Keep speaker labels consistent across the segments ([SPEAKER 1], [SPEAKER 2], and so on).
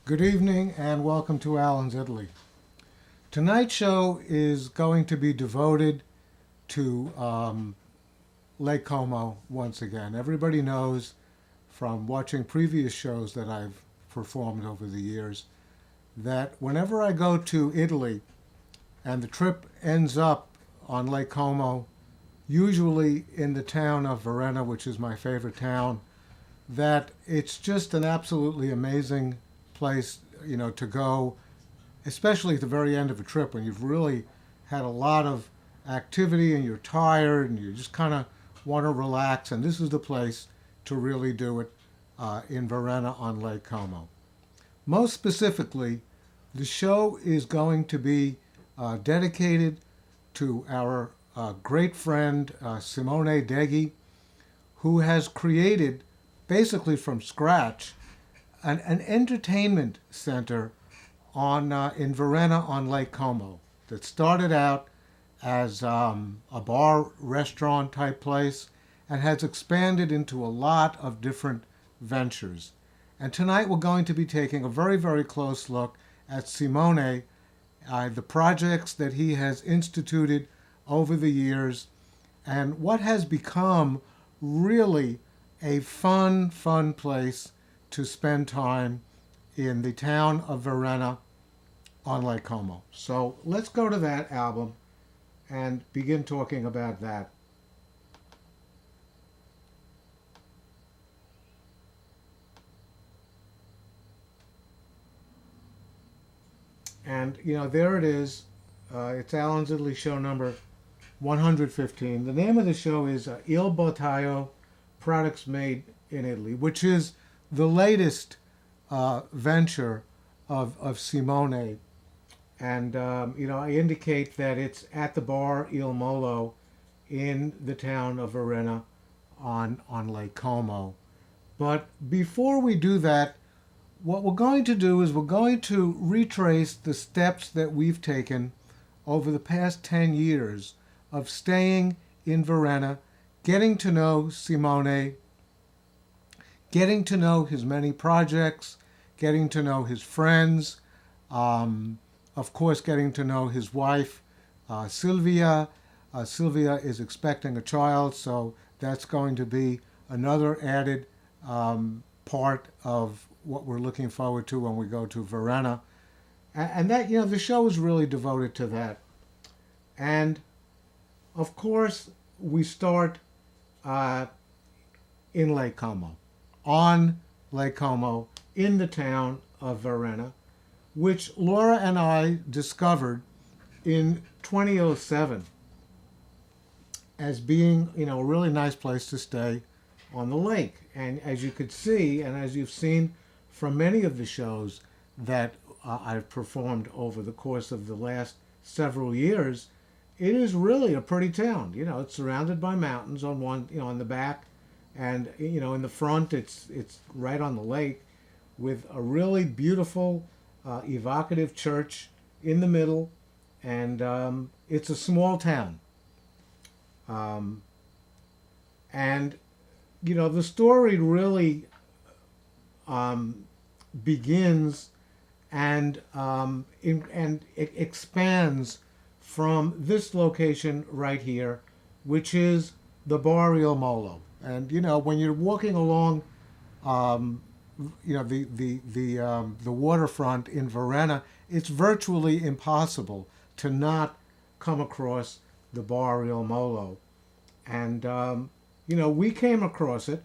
[SPEAKER 1] Good evening and welcome to Alan's Italy. Tonight's show is going to be devoted to Lake Como once again. Everybody knows from watching previous shows that I've performed over the years that whenever I go to Italy and the trip ends up on Lake Como, usually in the town of Varenna, which is my favorite town, that it's just an absolutely amazing place, to go, especially at the very end of a trip when you've really had a lot of activity and you're tired and you just kind of want to relax. And this is the place to really do it in Varenna on Lake Como. Most specifically, the show is going to be dedicated to our great friend Simone Deghi, who has created basically from scratch an entertainment center in Varenna on Lake Como that started out as a bar restaurant type place and has expanded into a lot of different ventures. And tonight we're going to be taking a very, very close look at Simone, the projects that he has instituted over the years, and what has become really a fun place to spend time in the town of Varenna on Lake Como. So let's go to that album and begin talking about that. And, there it is. It's Alan's Italy show number 115. The name of the show is Il Bottaio, Products Made in Italy, which is the latest venture of Simone. And, I indicate that it's at the bar Il Molo in the town of Varenna on Lake Como. But before we do that, what we're going to do is we're going to retrace the steps that we've taken over the past 10 years of staying in Varenna, getting to know Simone, getting to know his many projects, getting to know his friends, of course, getting to know his wife, Sylvia. Sylvia is expecting a child, so that's going to be another added part of what we're looking forward to when we go to Varenna. And that, the show is really devoted to that. And, of course, we start in Lake Como, on Lake Como, in the town of Varenna, which Laura and I discovered in 2007 as being, a really nice place to stay on the lake. And as you could see, and as you've seen from many of the shows that I've performed over the course of the last several years, it is really a pretty town. It's surrounded by mountains on one, on the back, and in the front, it's right on the lake, with a really beautiful, evocative church in the middle, and it's a small town. And the story really begins and it expands from this location right here, which is the Barrio Molo. And when you're walking along, the waterfront in Varenna, it's virtually impossible to not come across the Barrio Molo. And we came across it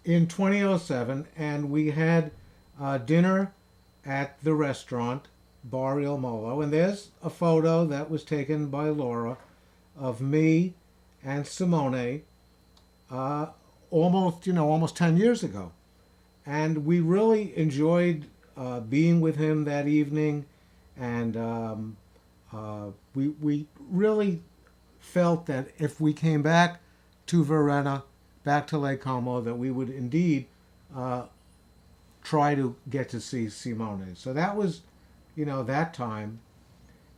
[SPEAKER 1] in 2007, and we had dinner at the restaurant Barrio Molo, and there's a photo that was taken by Laura of me and Simone almost 10 years ago. And we really enjoyed being with him that evening, and we really felt that if we came back to Varenna, back to Lake Como, that we would indeed try to get to see Simone. So that was, that time.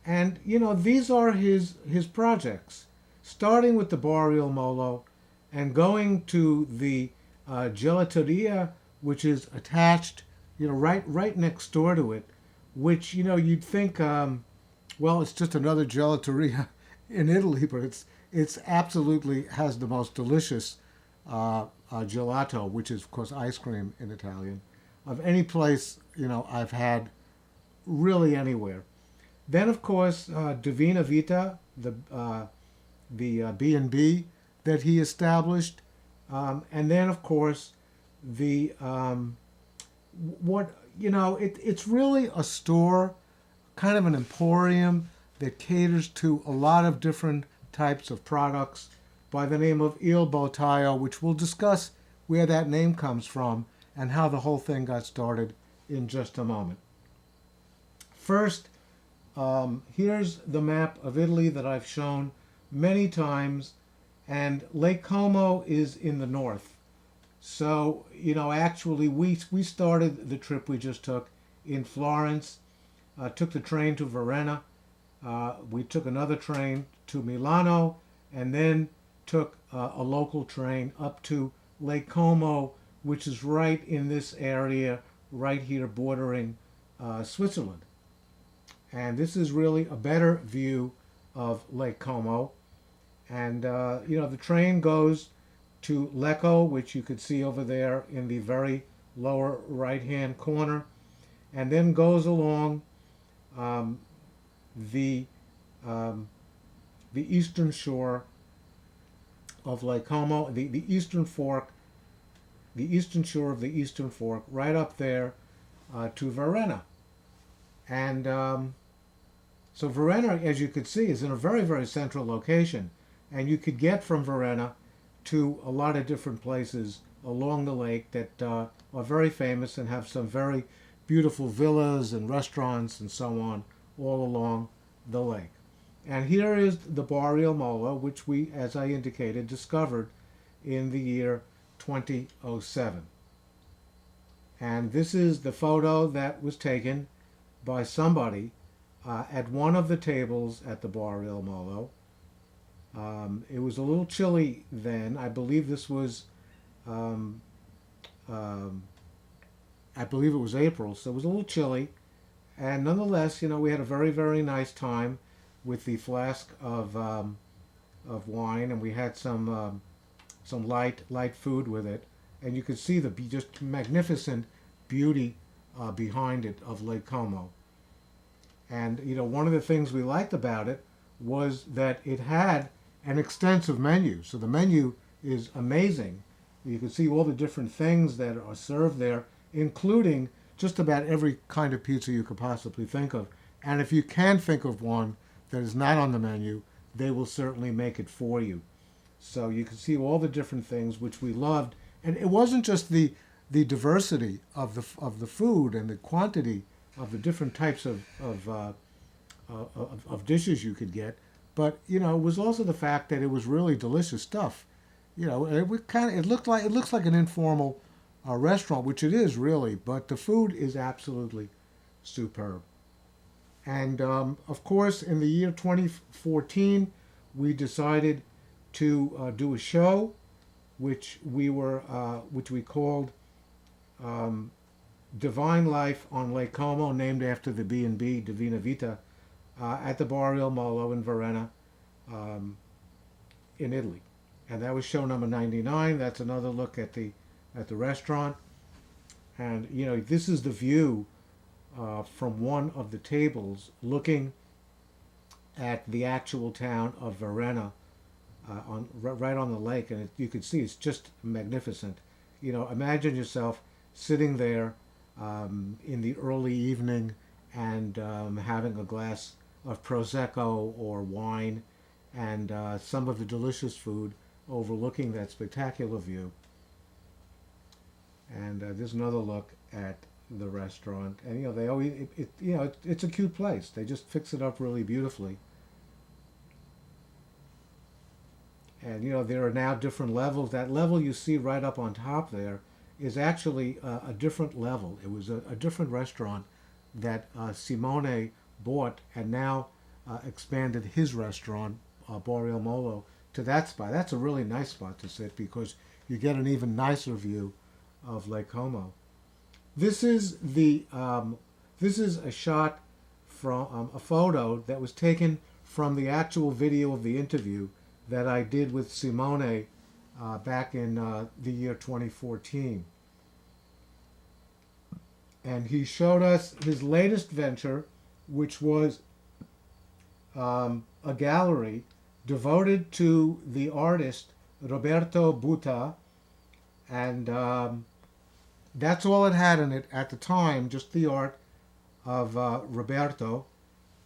[SPEAKER 1] And, these are his projects, starting with the Barrio Molo and going to the Gelateria, which is attached right next door to it, which you'd think, well, it's just another gelateria in Italy, but it's absolutely has the most delicious gelato, which is of course ice cream in Italian, of any place I've had really anywhere. Then of course Divina Vita, the B&B that he established, and then of course the what it's really a store, kind of an emporium that caters to a lot of different types of products by the name of Il Bottaio, which we'll discuss where that name comes from and how the whole thing got started in just a moment. First, here's the map of Italy that I've shown many times, and Lake Como is in the north. So, actually, we started the trip we just took in Florence, took the train to Varenna, we took another train to Milano, and then took a local train up to Lake Como, which is right in this area, right here bordering Switzerland. And this is really a better view of Lake Como. And, the train goes to Lecco, which you could see over there in the very lower right-hand corner, and then goes along um, the eastern shore of Lake Como, the eastern fork, the eastern shore of the eastern fork, right up there to Varenna. And so Varenna, as you could see, is in a very, very central location, and you could get from Varenna to a lot of different places along the lake that are very famous and have some very beautiful villas and restaurants and so on all along the lake. And here is the Barrio Molo, which we, as I indicated, discovered in the year 2007. And this is the photo that was taken by somebody at one of the tables at the Barrio Molo. It was a little chilly then. I believe this was, um, um, I believe it was April, so it was a little chilly. And nonetheless, we had a very, very nice time with the flask of wine, and we had some light food with it. And you could see the just magnificent beauty behind it of Lake Como. And one of the things we liked about it was that it had an extensive menu. So the menu is amazing. You can see all the different things that are served there, including just about every kind of pizza you could possibly think of. And if you can think of one that is not on the menu, they will certainly make it for you. So you can see all the different things which we loved. And it wasn't just the diversity of the food and the quantity of the different types of dishes you could get, but it was also the fact that it was really delicious stuff. It looks like an informal restaurant, which it is really, but the food is absolutely superb. And of course, in the year 2014, we decided to do a show, which we called Divine Life on Lake Como, named after the B&B Divina Vita at the Barrio Molo in Varenna, in Italy. And that was show number 99. That's another look at the restaurant. And this is the view from one of the tables looking at the actual town of Varenna, right on the lake, and you can see it's just magnificent. Imagine yourself sitting there in the early evening and having a glass of prosecco or wine and some of the delicious food overlooking that spectacular view. And there's another look at the restaurant, and they always it's a cute place. They just fix it up really beautifully. And there are now different levels. That level you see right up on top there is actually a different level. It was a different restaurant that Simone bought and now expanded his restaurant, Barrio Molo, to that spot. That's a really nice spot to sit because you get an even nicer view of Lake Como. This is this is a shot from a photo that was taken from the actual video of the interview that I did with Simone back in the year 2014. And he showed us his latest venture, which was a gallery devoted to the artist Roberto Buta, and that's all it had in it at the time, just the art of Roberto.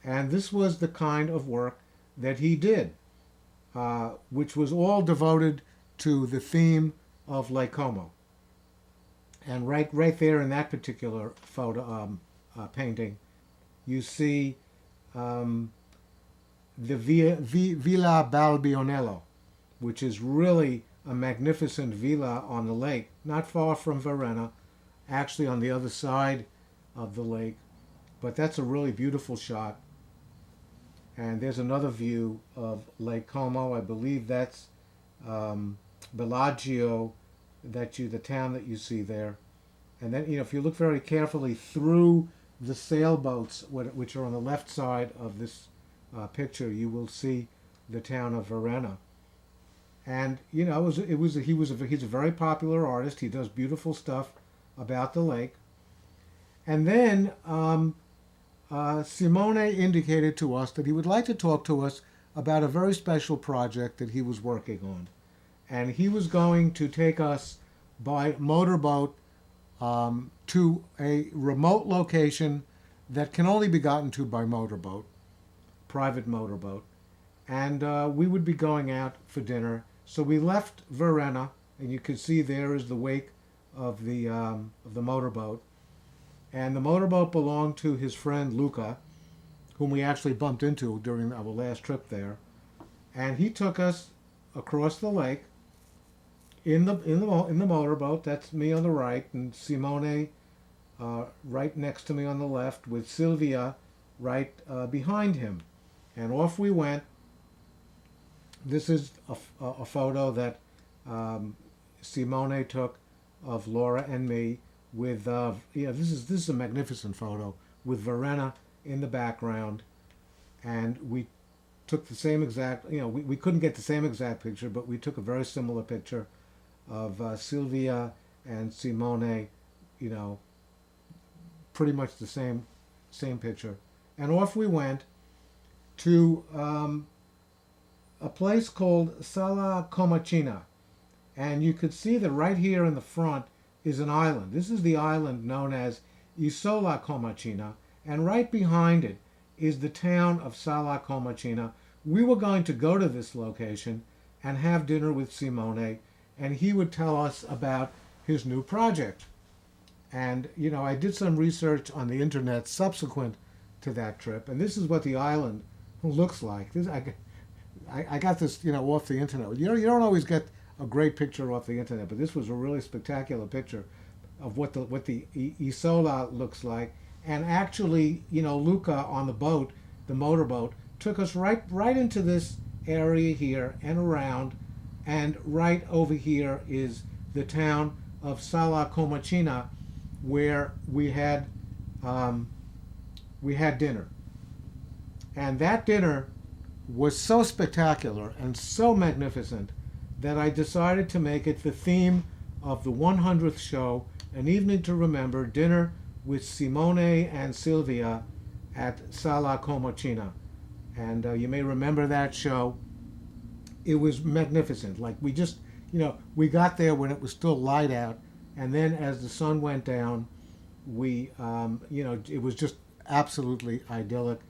[SPEAKER 1] And this was the kind of work that he did, which was all devoted to the theme of Lake Como. And right there in that particular photo painting, you see the Villa Balbionello, which is really a magnificent villa on the lake, not far from Varenna, actually on the other side of the lake. But that's a really beautiful shot. And there's another view of Lake Como. I believe that's Bellagio, the town that you see there. And then, if you look very carefully through the sailboats, which are on the left side of this picture, you will see the town of Varenna. And he's a very popular artist. He does beautiful stuff about the lake. And then Simone indicated to us that he would like to talk to us about a very special project that he was working on. And he was going to take us by motorboat to a remote location that can only be gotten to by motorboat, private motorboat. And we would be going out for dinner. So we left Varenna, and you can see there is the wake of the motorboat. And the motorboat belonged to his friend Luca, whom we actually bumped into during our last trip there. And he took us across the lake in the motorboat. That's me on the right, and Simone right next to me on the left, with Sylvia right behind him. And off we went. This is a photo that Simone took of Laura and me with this is a magnificent photo with Varenna in the background, and we took the same exact, we couldn't get the same exact picture, but we took a very similar picture of Sylvia and Simone, pretty much the same picture. And off we went to a place called Sala Comacina. And you could see that right here in the front is an island. This is the island known as Isola Comacina, and right behind it is the town of Sala Comacina. We were going to go to this location and have dinner with Simone, and he would tell us about his new project. And, I did some research on the internet subsequent to that trip, and this is what the island looks like. I got this, off the internet. You don't always get a great picture off the internet, but this was a really spectacular picture of what the Isola looks like. And actually, Luca on the boat, the motorboat, took us right into this area here and around, and right over here is the town of Sala Comacina, where we had dinner. And that dinner was so spectacular and so magnificent that I decided to make it the theme of the 100th show, An Evening to Remember, Dinner with Simone and Sylvia at Sala Comacina. And you may remember that show. It was magnificent. Like, we just, we got there when it was still light out, and then as the sun went down, we, it was just absolutely idyllic.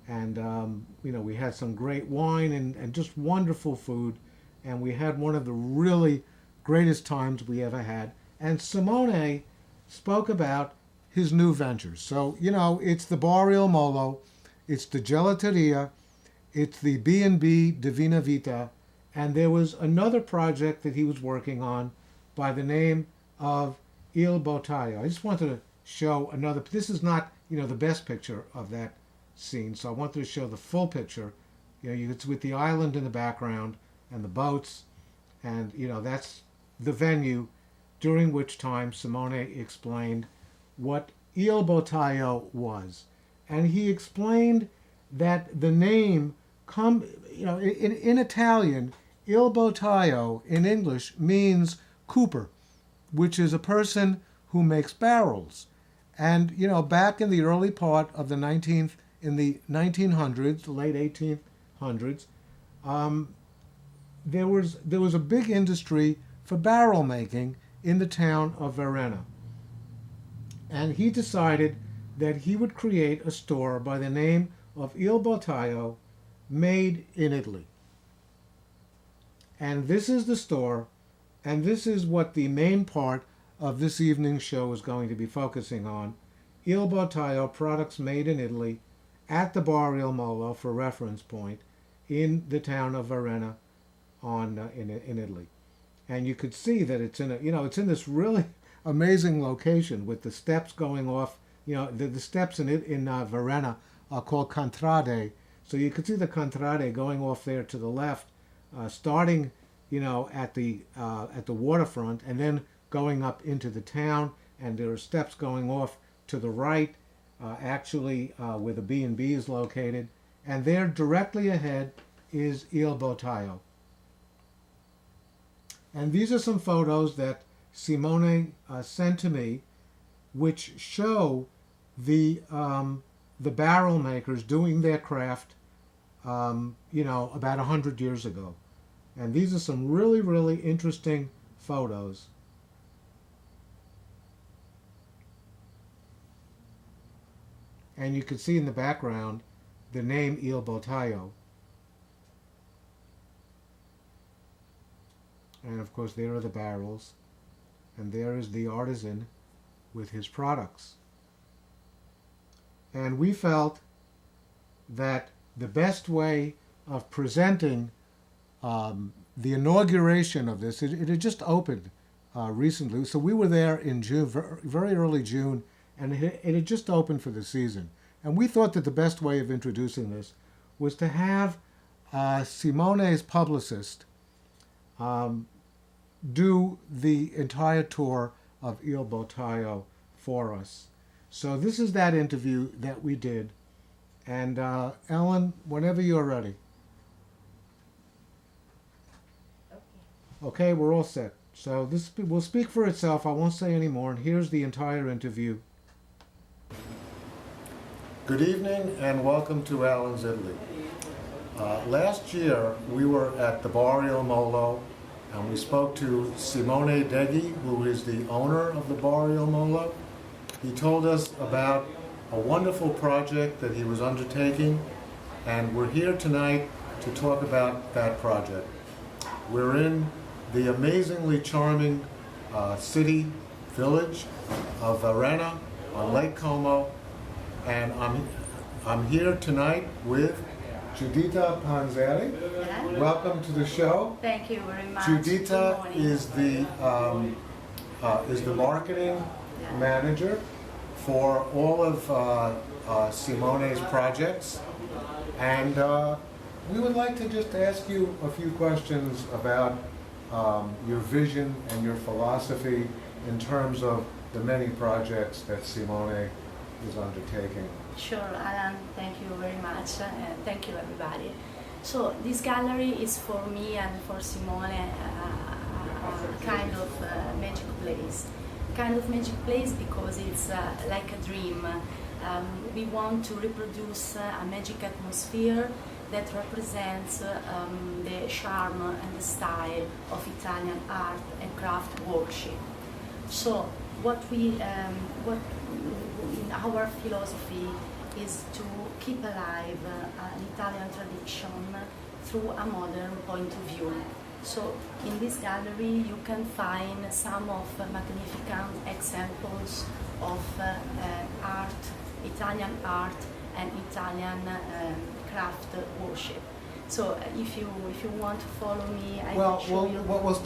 [SPEAKER 1] And, we had some great wine and just wonderful food. And we had one of the really greatest times we ever had. And Simone spoke about his new ventures. So, it's the Bar Il Molo, it's the Gelateria, it's the B&B Divina Vita, and there was another project that he was working on by the name of Il Bottaio. I just wanted to show another. This is not, the best picture of that scene, so I wanted to show the full picture. It's with the island in the background and the boats, and that's the venue during which time Simone explained what Il Bottaio was. And he explained that the name in Italian, Il Bottaio in English means cooper, which is a person who makes barrels. And back in the early part of the 1900s, late 1800s, there was a big industry for barrel making in the town of Varenna. And he decided that he would create a store by the name of Il Bottaio, made in Italy. And this is the store, and this is what the main part of this evening's show is going to be focusing on. Il Bottaio, products made in Italy, at the bar Il Molo, for reference point, in the town of Varenna in Italy. And you could see that it's it's in this really amazing location with the steps going off. The steps in Varenna are called contrade. So you could see the contrade going off there to the left, starting at the waterfront, and then going up into the town. And there are steps going off to the right, where the B&B is located. And there, directly ahead, is Il Bottaio. And these are some photos that Simone sent to me, which show the barrel makers doing their craft, about 100 years ago. And these are some really, really interesting photos. And you can see in the background the name Il Bottaio. And of course there are the barrels, and there is the artisan with his products. And we felt that the best way of presenting the inauguration of this, it had just opened recently, so we were there in June, very early June, and it had just opened for the season. And we thought that the best way of introducing this was to have Simone's publicist do the entire tour of Il Bottaio for us. So this is that interview that we did. And Ellen, whenever you're ready. Okay, we're all set. So this will speak for itself. I won't say any more. And here's the entire interview. Good evening and welcome to Alan's Italy. Last year we were at the bar Il Molo, and we spoke to Simone Deghi, who is the owner of the bar Il Molo. He told us about a wonderful project that he was undertaking, and we're here tonight to talk about that project. We're in the amazingly charming village of Varenna on Lake Como, and I'm here tonight with Giuditta Panzeri.
[SPEAKER 2] Yeah.
[SPEAKER 1] Welcome to the show.
[SPEAKER 2] Thank you very much.
[SPEAKER 1] Giuditta is the marketing manager for all of Simone's projects, and we would like to just ask you a few questions about your vision and your philosophy in terms of the many projects that Simone is undertaking.
[SPEAKER 2] Sure, Alan, thank you very much. Thank you, everybody. So this gallery is for me and for Simone a kind of magic place. Kind of magic place because it's like a dream. We want to reproduce a magic atmosphere that represents the charm and the style of Italian art and craft worship. So what in our philosophy is to keep alive an Italian tradition through a modern point of view. So in this gallery you can find some of magnificent examples of art, Italian art and Italian craft worship. So if you want to follow me, I will show you.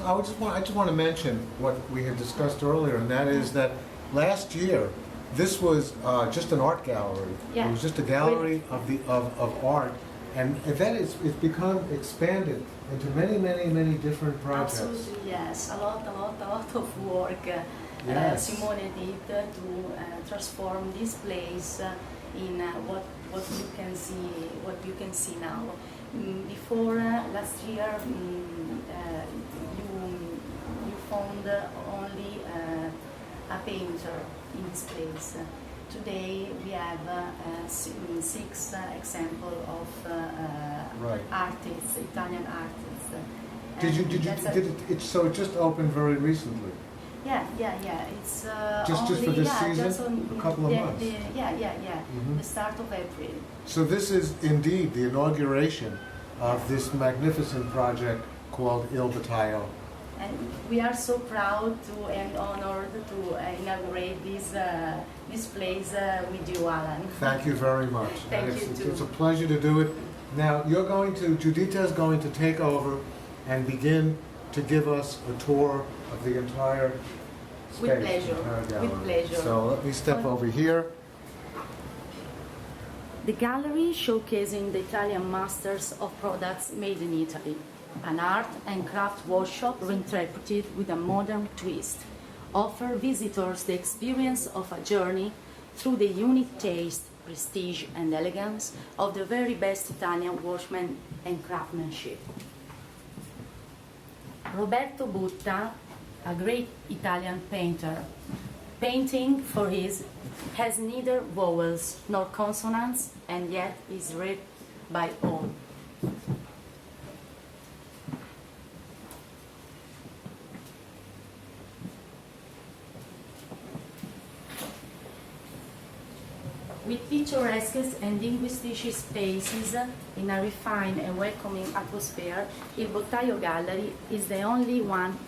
[SPEAKER 1] I just want to mention what we had discussed earlier, and that is that last year this was just an art gallery.
[SPEAKER 2] Yeah.
[SPEAKER 1] It was just a gallery of art, and then it's become expanded into many different projects.
[SPEAKER 2] Absolutely, yes, a lot of work.
[SPEAKER 1] Yes.
[SPEAKER 2] Simone did to transform this place in what you can see now. Before last year, you found only a painter in this place. Today we have six examples of
[SPEAKER 1] Right.
[SPEAKER 2] artists, Italian artists.
[SPEAKER 1] So it just opened very recently?
[SPEAKER 2] Yeah. It's
[SPEAKER 1] Just
[SPEAKER 2] only,
[SPEAKER 1] for this
[SPEAKER 2] yeah,
[SPEAKER 1] season?
[SPEAKER 2] just on
[SPEAKER 1] A couple of months?
[SPEAKER 2] The start of April.
[SPEAKER 1] So this is indeed the inauguration of this magnificent project called Il Bottaio.
[SPEAKER 2] And we are so proud and honored to inaugurate this place with you, Alan.
[SPEAKER 1] Thank you very much.
[SPEAKER 2] Thank
[SPEAKER 1] And
[SPEAKER 2] you too.
[SPEAKER 1] It's a pleasure to do it. Now Giuditta is going to take over and begin to give us a tour of the entire space.
[SPEAKER 2] With pleasure.
[SPEAKER 1] entire gallery.
[SPEAKER 2] With pleasure.
[SPEAKER 1] So let me step over here.
[SPEAKER 2] The gallery showcasing the Italian masters of products made in Italy, an art and craft workshop reinterpreted with a modern twist, offer visitors the experience of a journey through the unique taste, prestige and elegance of the very best Italian workmanship and craftsmanship. Roberto Butta, a great Italian painter, painting for his has neither vowels nor consonants and yet is read by all. With picturesque and linguistic spaces in a refined and welcoming atmosphere, Il Bottaio Gallery is the only one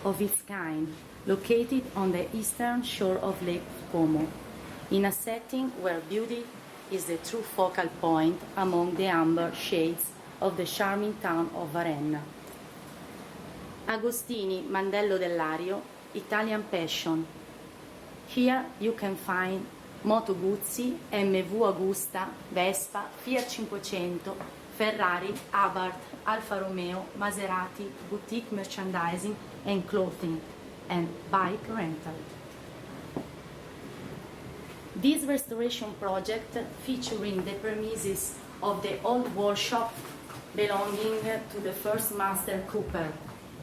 [SPEAKER 2] of its kind, located on the eastern shore of Lake Como, in a setting where beauty is the true focal point among the amber shades of the charming town of Varenna. Agostini, Mandello dell'Ario, Italian Passion. Here you can find Moto Guzzi, MV Agusta, Vespa, Fiat 500, Ferrari, Abarth, Alfa Romeo, Maserati, boutique merchandising and clothing, and bike rental. This restoration project, featuring the premises of the old workshop belonging to the first master Cooper,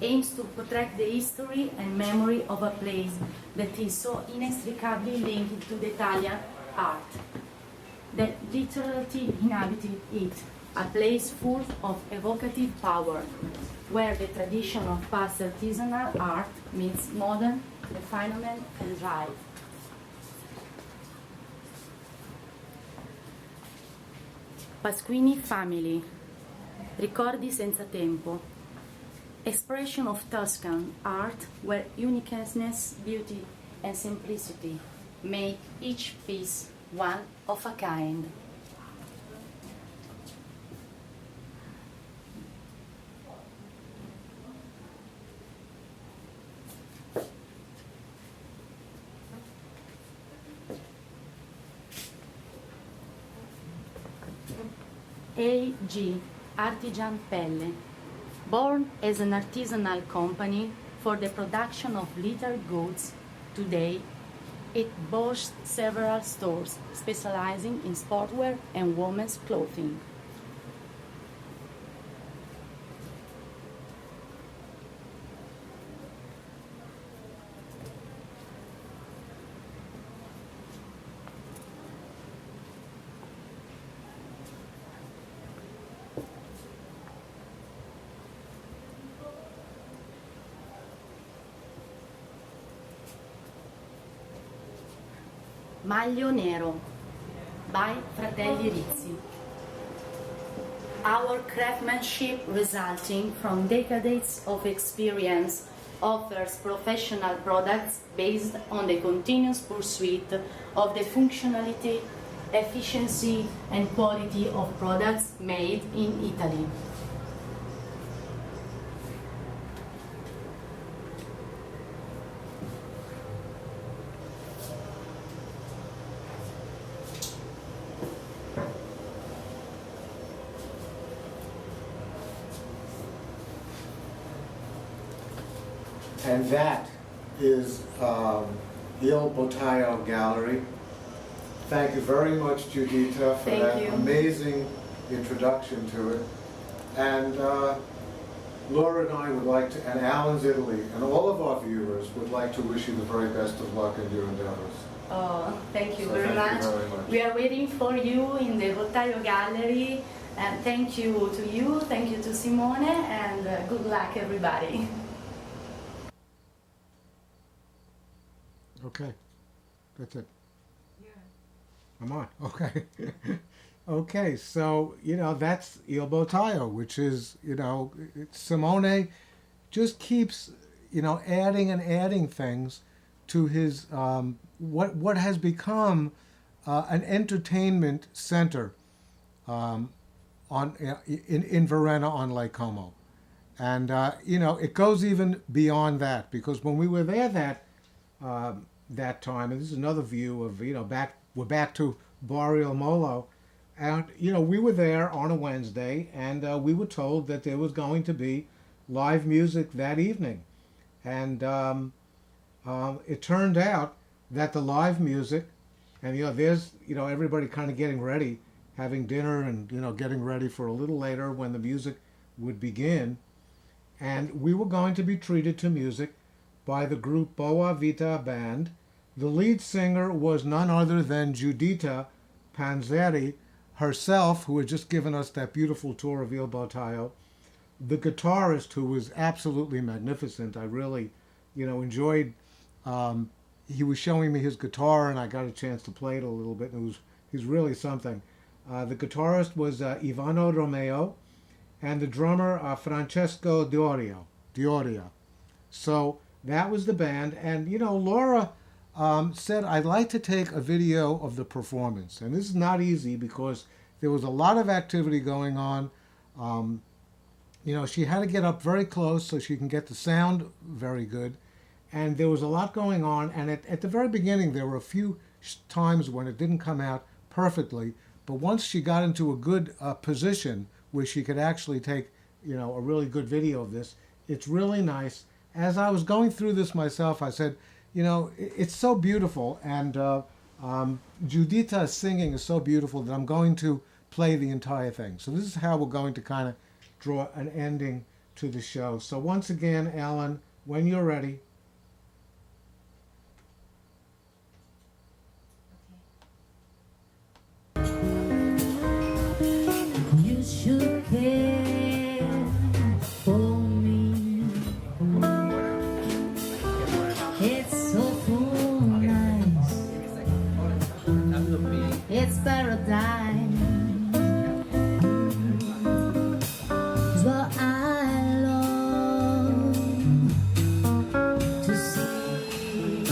[SPEAKER 2] aims to protect the history and memory of a place that is so inextricably linked to the Italian art, that literally inhabited it, a place full of evocative power, where the tradition of past artisanal art meets modern refinement and drive. Pasquini Family, Ricordi senza tempo, expression of Tuscan art where uniqueness, beauty and simplicity make each piece one of a kind. AG, Artisan Pelle. Born as an artisanal company for the production of leather goods, today it boasts several stores specializing in sportswear and women's clothing. Maglio Nero by Fratelli Rizzi. Our craftsmanship, resulting from decades of experience, offers professional products based on the continuous pursuit of the functionality, efficiency and quality of products made in Italy.
[SPEAKER 1] And that is Il Bottaio Gallery. Thank you very much, Judita, for
[SPEAKER 2] Thank
[SPEAKER 1] that
[SPEAKER 2] you.
[SPEAKER 1] amazing introduction to it. And Laura and I would like to, and Alan's Italy, and all of our viewers would like to wish you the very best of luck in your endeavors.
[SPEAKER 2] Oh, thank you
[SPEAKER 1] So
[SPEAKER 2] very
[SPEAKER 1] thank
[SPEAKER 2] much.
[SPEAKER 1] you very much.
[SPEAKER 2] We are waiting for you in the Bottaio Gallery. And thank you to you, thank you to Simone, and good luck, everybody.
[SPEAKER 1] Okay, that's it. I'm on. Okay. Okay, so, you know, that's Il Bottaio, which is, you know, Simone just keeps, you know, adding and adding things to his, what has become an entertainment center in Varenna on Lake Como. And, you know, it goes even beyond that, because when we were there that time, and this is another view of, you know, we're back to Barrio Molo, and, you know, we were there on a Wednesday, and we were told that there was going to be live music that evening. And it turned out that the live music, and, you know, there's, you know, everybody kind of getting ready, having dinner and, you know, getting ready for a little later when the music would begin. And we were going to be treated to music by the group Divina Vita Band. The lead singer was none other than Judita Panzeri herself, who had just given us that beautiful tour of Il Bottaio. The guitarist, who was absolutely magnificent. I really, you know, enjoyed. He was showing me his guitar, and I got a chance to play it a little bit. And he's really something. The guitarist was Ivano Romeo, and the drummer Francesco Dioria. So that was the band, and you know, Laura said, I'd like to take a video of the performance. And this is not easy because there was a lot of activity going on. You know, she had to get up very close so she can get the sound very good. And there was a lot going on. And at the very beginning, there were a few times when it didn't come out perfectly. But once she got into a good position where she could actually take, you know, a really good video of this, it's really nice. As I was going through this myself, I said, you know, it's so beautiful, and Judita's singing is so beautiful that I'm going to play the entire thing. So this is how we're going to kind of draw an ending to the show. So once again, Alan, when you're ready.
[SPEAKER 2] You should care for me. It's so full nice. It's paradise. It's what I long to see.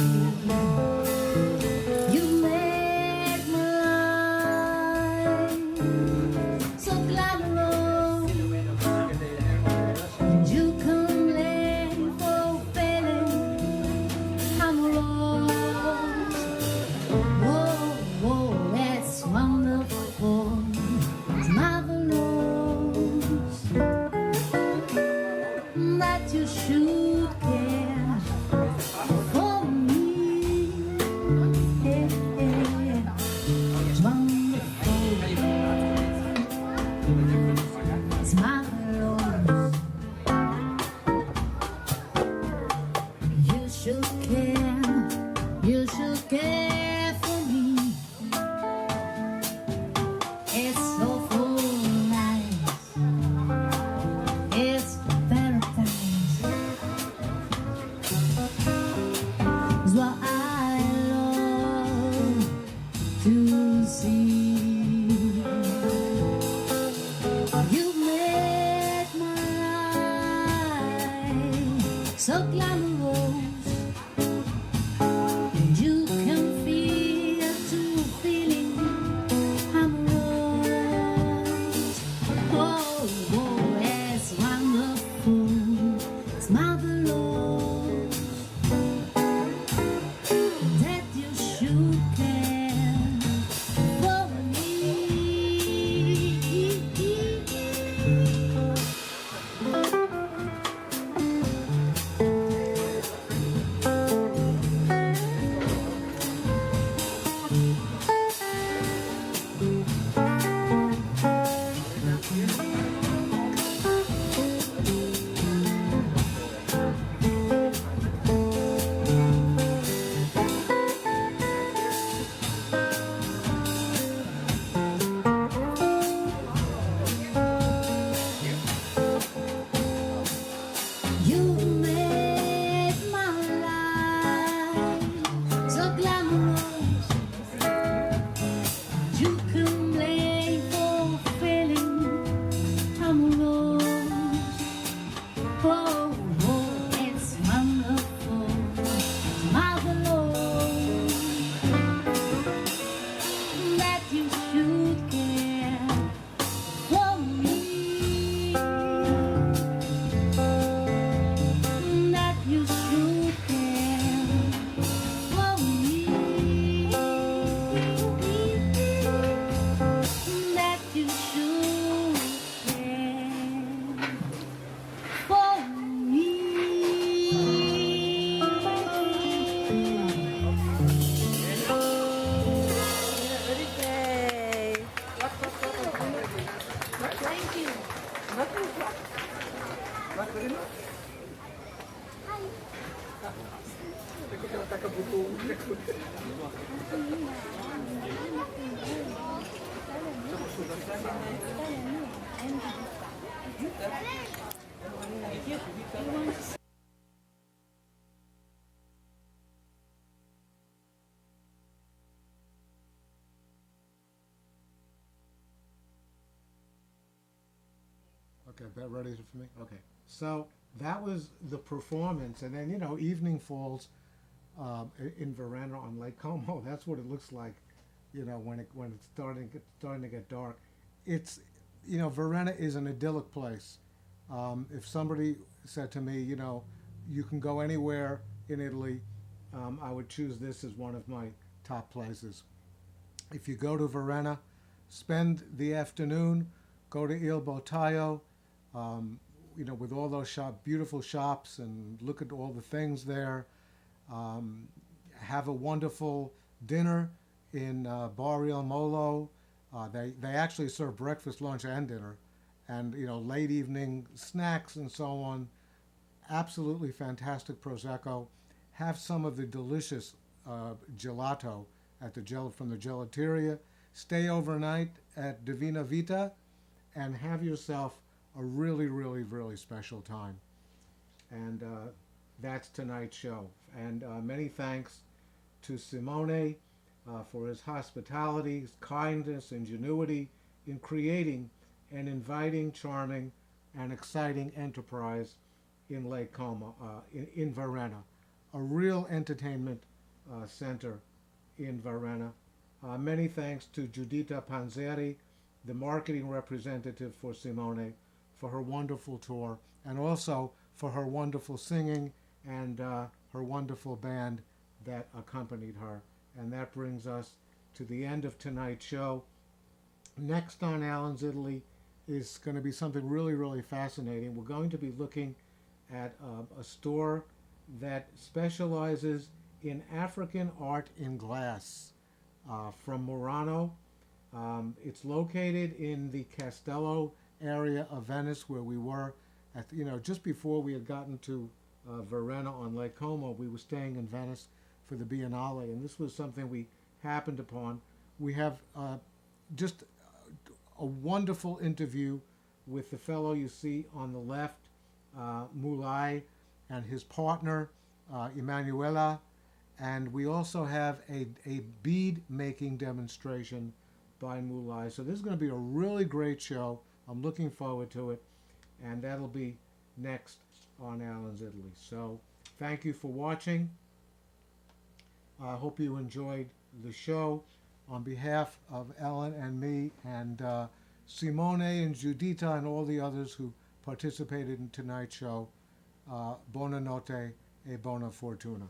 [SPEAKER 2] You make my life so glamorous. You come late for feeling I'm lost. Whoa, whoa, that's wonderful. It's marvelous that you should care for me. Yeah, yeah. It's wonderful. It's marvelous. You should care. You should care for me. It's so full nice. It's paradise. It's what I love to see. You make my life so glamorous. You can feel to feeling I'm lost. Oh, oh, it's wonderful. It's marvelous that you should care for me.
[SPEAKER 3] attacca buco.
[SPEAKER 1] Okay, bet ready for me? Okay. So that was the performance, and then, evening falls in Varenna on Lake Como. That's what it looks like, when it's starting to get dark. It's, Varenna is an idyllic place. If somebody said to me, you can go anywhere in Italy, I would choose this as one of my top places. If you go to Varenna, spend the afternoon, go to Il Bottaio, with all those beautiful shops, and look at all the things there. Have a wonderful dinner in Barrio Molo. They actually serve breakfast, lunch, and dinner, and late evening snacks and so on. Absolutely fantastic prosecco. Have some of the delicious gelato from the Gelateria. Stay overnight at Divina Vita, and have yourself a really, really, really special time. And that's tonight's show. And many thanks to Simone for his hospitality, his kindness, ingenuity in creating an inviting, charming, and exciting enterprise in Lake Como, in Varenna, a real entertainment center in Varenna. Many thanks to Giuditta Panzeri, the marketing representative for Simone, for her wonderful tour, and also for her wonderful singing and her wonderful band that accompanied her. And that brings us to the end of tonight's show. Next on Alan's Italy is going to be something really, really fascinating. We're going to be looking at a store that specializes in African art in glass from Murano. It's located in the Castello area of Venice, where we were at, just before we had gotten to Varenna on Lake Como. We were staying in Venice for the Biennale, and this was something we happened upon. We have just a wonderful interview with the fellow you see on the left, Mulai, and his partner, Emanuela. And we also have a bead making demonstration by Mulai. So this is going to be a really great show. I'm looking forward to it. And that'll be next on Alan's Italy. So thank you for watching. I hope you enjoyed the show. On behalf of Ellen and me and Simone and Giuditta and all the others who participated in tonight's show, buona notte e buona fortuna.